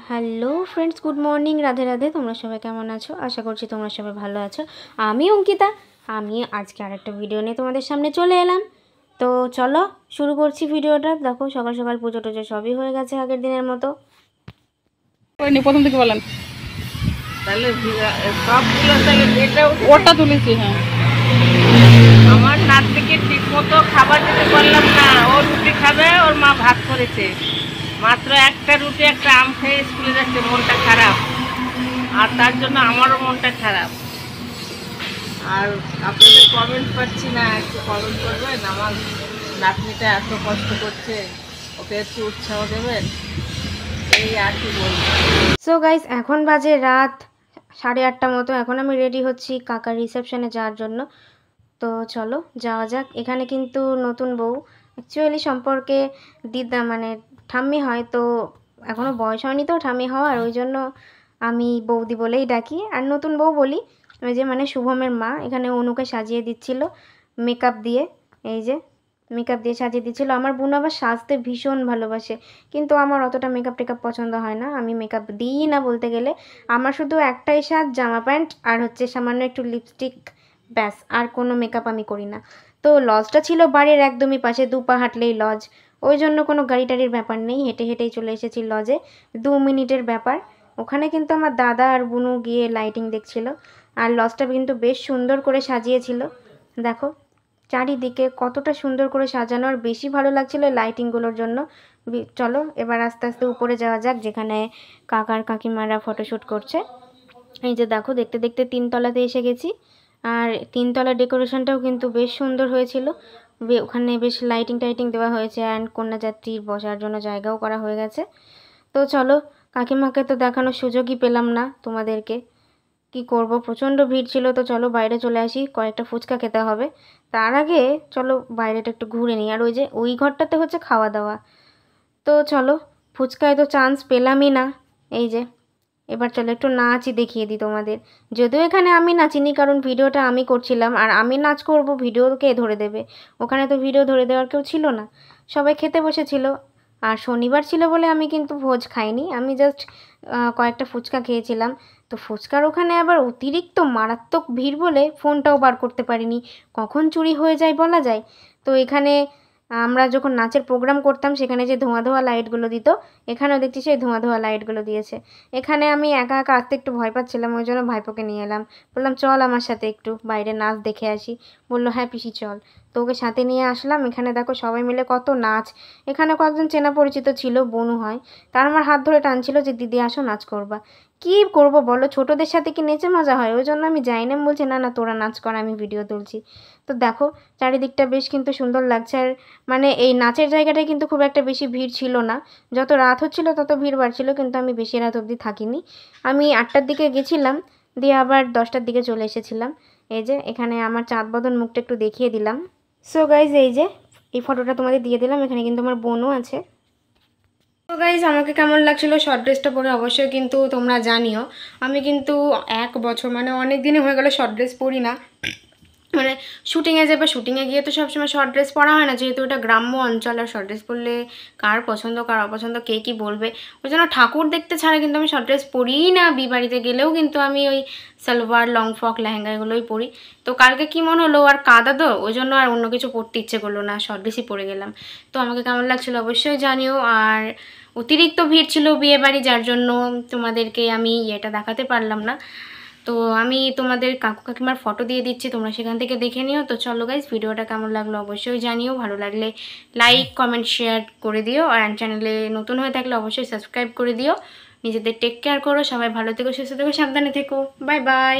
Hello friends, good morning, Radhe Radhe. তোমরা সবাই কেমন আছো? আশা করছি তোমরা সবাই ভালো আছো। আমি অঙ্কিতা, আমি আজকে আরেকটা ভিডিও নিয়ে তোমাদের সামনে চলে এলাম। তো চলো শুরু করছি ভিডিওটা। দেখো সকাল সকাল পুজো টুজো সবই হয়ে গেছে আগের দিনের মতো। প্রথম থেকে বলেন তাহলে সবগুলো তাহলে ওটা তুলেছি। হ্যাঁ, আমার নাতনিকে ঠিক মতো খাবার দিতে পারলাম না। ও রুটি খাবে, ওর মা ভাত করেছে। মাত্র একটা রুটি একটা আম খেয়ে স্কুলে যাচ্ছে, মনটা খারাপ। আর তার জন্য আমারও মনটা খারাপ। আর আপনাদের কমেন্ট পাচ্ছি না, একটু কমেন্ট করবেন। আমার নাতনিটা এত কষ্ট করছে, ওকে একটু উৎসাহ দেবেন, এই আর কি বলবো। সো গাইস, এখন বাজে রাত 8:30 মতো। এখন আমি রেডি হচ্ছি কাকার রিসেপশনে যাওয়ার জন্য। তো চলো যাওয়া যাক। এখানে কিন্তু নতুন বউ, অ্যাকচুয়ালি সম্পর্কে দিদা মানে ঠাম্মি হয়, তো এখনও বয়স হয়নি তো ঠাম্মি হওয়ার, ওই জন্য আমি বৌদি বলেই ডাকি। আর নতুন বউ বলি, ওই যে মানে শুভমের মা। এখানে অনুকে সাজিয়ে দিচ্ছিল মেকআপ দিয়ে। এই যে মেকআপ দিয়ে সাজিয়ে দিচ্ছিল। আমার বোন আবার সাজতে ভীষণ ভালোবাসে, কিন্তু আমার অতটা মেকআপ টেকআপ পছন্দ হয় না। আমি মেকআপ দিই না বলতে গেলে। আমার শুধু একটাই সাজ, জামা প্যান্ট আর হচ্ছে সামান্য একটু লিপস্টিক, ব্যাস। আর কোনো মেকআপ আমি করি না। তো লজটা ছিল বাড়ির একদমই পাশে, 2 পা হাঁটলেই লজ। ওই জন্য কোনো গাড়ি টাড়ির ব্যাপার নেই, হেঁটে হেঁটেই চলে এসেছি লজে। 2 মিনিটের ব্যাপার। ওখানে কিন্তু আমার দাদা আর বুনু গিয়ে লাইটিং দেখছিল। আর লজটা কিন্তু বেশ সুন্দর করে সাজিয়েছিল। দেখো চারিদিকে কতটা সুন্দর করে সাজানো, আর বেশি ভালো লাগছিল লাইটিংগুলোর জন্য। চলো এবার আস্তে আস্তে উপরে যাওয়া যাক, যেখানে কাকার কাকিমারা ফটোশ্যুট করছে। এই যে দেখো, দেখতে দেখতে 3 তলাতে এসে গেছি। আর 3 তলার ডেকোরেশনটাও কিন্তু বেশ সুন্দর হয়েছিল। ওখানে বেশ লাইটিং টাইটিং দেওয়া হয়েছে, অ্যান্ড কন্যাযাত্রীর বসার জন্য জায়গাও করা হয়ে গেছে। তো চলো, কাকিমাকে তো দেখানোর সুযোগই পেলাম না তোমাদেরকে। কি করব, প্রচণ্ড ভিড় ছিল। তো চলো বাইরে চলে আসি, কয়েকটা ফুচকা খেতে হবে। তার আগে চলো বাইরেটা একটু ঘুরে নিই। আর ওই যে ওই ঘরটাতে হচ্ছে খাওয়া দাওয়া। তো চলো, ফুচকায় তো চান্স পেলামই না। এই যে এবার চলো একটু নাচই দেখিয়ে দিই তোমাদের। যদিও এখানে আমি নাচিনি, কারণ ভিডিওটা আমি করছিলাম। আর আমি নাচ করব, ভিডিও কে ধরে দেবে? ওখানে তো ভিডিও ধরে দেওয়ার কেউ ছিল না, সবাই খেতে বসেছিল। আর শনিবার ছিল বলে আমি কিন্তু ভোজ খাইনি, আমি জাস্ট কয়েকটা ফুচকা খেয়েছিলাম। তো ফুচকার ওখানে আবার অতিরিক্ত মারাত্মক ভিড় বলে ফোনটাও বার করতে পারিনি। কখন চুরি হয়ে যায় বলা যায়। তো এখানে আমরা যখন নাচের প্রোগ্রাম করতাম, সেখানে যে ধোঁয়া ধোঁয়া লাইটগুলো দিত, এখানেও দেখছি সেই ধোঁয়া ধোঁয়া লাইটগুলো দিয়েছে। এখানে আমি একা একা আসতে একটু ভয় পাচ্ছিলাম, ওই জন্য ভাইপোকে নিয়ে এলাম। বললাম চল আমার সাথে একটু বাইরে নাচ দেখে আসি। বললো হ্যাঁ পিসি চল। তো ওকে সাথে নিয়ে আসলাম। এখানে দেখো সবাই মিলে কত নাচ। এখানে কয়েকজন চেনা পরিচিত ছিল, বনু হয়। তার আমার হাত ধরে টানছিল যে দিদি আসো নাচ করবা। কি করব বলো, ছোটদের সাথে কি নেচে মজা হয়? ওই জন্য আমি যাই না, বলছি না না তোরা নাচ কর, আমি ভিডিও তুলছি। তো দেখো চারিদিকটা বেশ কিন্তু সুন্দর লাগছে। আর মানে এই নাচের জায়গাটায় কিন্তু খুব একটা বেশি ভিড় ছিল না। যত রাত হচ্ছিল তত ভিড় বাড়ছিল, কিন্তু আমি বেশি রাত অবধি থাকিনি। আমি 8টার দিকে গেছিলাম, দিয়ে আবার 10টার দিকে চলে এসেছিলাম। এই যে এখানে আমার চাঁদ বদন মুখটা একটু দেখিয়ে দিলাম। সো গাইজ, এই যে এই ফটোটা তোমাদের দিয়ে দিলাম। এখানে কিন্তু আমার বোনও আছে। তো গাইজ, আমাকে কেমন লাগছিল শর্ট ড্রেসটা পরে অবশ্যই কিন্তু তোমরা জানিও। আমি কিন্তু 1 বছর মানে অনেক দিনই হয়ে গেল শর্ট ড্রেস পরি না। মানে শুটিংয়ে যাবে, শুটিংয়ে গিয়ে তো সবসময় শর্ট ড্রেস পরা হয় না, যেহেতু এটা গ্রাম্য অঞ্চল। আর শর্ট ড্রেস পরলে কার পছন্দ কার অপছন্দ কে কী বলবে, ওই জন্য ঠাকুর দেখতে ছাড়া কিন্তু আমি শর্ট ড্রেস পরিই না। বিয়ে গেলেও কিন্তু আমি ওই সালোয়ার, লং ফ্রক, লেহেঙ্গা এগুলোই পরি। তো কালকে কি মনে হলো, আর কাদা তো ওই জন্য আর অন্য কিছু পরতে ইচ্ছে করলো না, শর্ট ড্রেসই পরে গেলাম। তো আমাকে কেমন লাগছিলো অবশ্যই জানিও। আর অতিরিক্ত ভিড় ছিল বিয়েবাড়ি, যার জন্য তোমাদেরকে আমি এটা দেখাতে পারলাম না। তো আমি তোমাদের কাকু কাকিমার ফটো দিয়ে দিচ্ছি, তোমরা সেখান থেকে দেখে নিও। তো চলো গাইজ, ভিডিওটা কেমন লাগলো অবশ্যই জানিও। ভালো লাগলে লাইক কমেন্ট শেয়ার করে দিও। আর চ্যানেলে নতুন হয়ে থাকলে অবশ্যই সাবস্ক্রাইব করে দিও। নিজেদের টেক কেয়ার করো, সবাই ভালো থেকো, সুস্থ থেকো, সাবধানে থেকো। Bye bye.